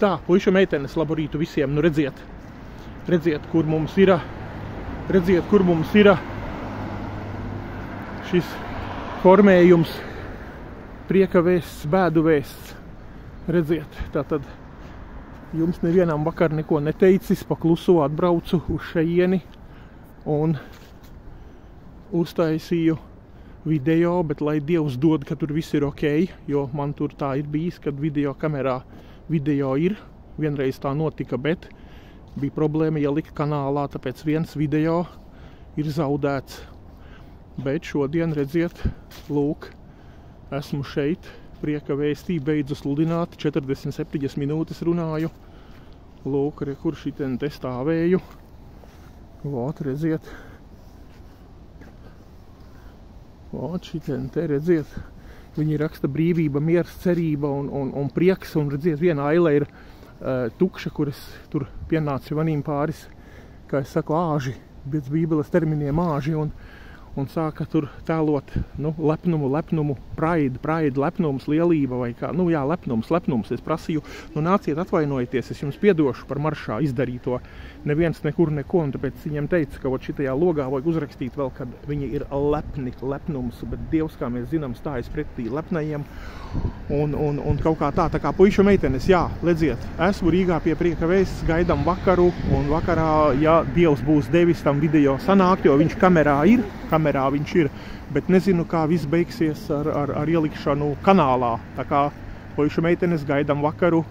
Tā, puiša meitenes, labu rītu visiem. Nu redziet, kur mums ir, šis formējums, prieka vēsts, bēdu vēsts. Redziet, tātad jums nevienam vakar neko neteicis, pakluso atbraucu uz šejieni un uztaisīju video, bet lai Dievs dod, ka tur viss ir ok, jo man tur tā ir bijis, kad video kamerā video ir. Vienreiz tā notika, bet bija problēma ielikt kanālā, tāpēc viens video ir zaudēts. Bet šodien, redziet, lūk, esmu šeit, prieka vēstī, beidzu sludināt, 47 minūtes runāju. Lūk, kur šitien te stāvēju. Vot, redziet. Vot, šitien te, redziet. Viņi raksta brīvība, miers, cerība un prieks. Un, redziet, viena aile ir tukša, kuras tur pienāca manīm pāris, kā es saku, āži, pēc bībeles terminiem āži. Un sāka tur tēlot, lepnumu, pride, lepnums, lielība vai kā, jā, lepnums. Es prasīju, nāciet atvainojieties, es jums piedošu par maršā izdarīto. Neviens nekur neko, un tāpēc viņiem teica, ka šitajā logā vajag uzrakstīt vēl, kad viņi ir lepnums, bet Dievs, kā mēs zinām, stājas pretī lepnajiem. Un kaut kā tā kā puišu meitenes, jā, redziet, esmu Rīgā pie prieka vēsts, gaidām vakaru, un vakarā, ja Dievs būs devis tam video sanākt, jo viņš kamerā viņš ir, bet nezinu, kā viss beigsies ar ielikšanu kanālā. Tā kā puišu meitenes gaidām vakaru.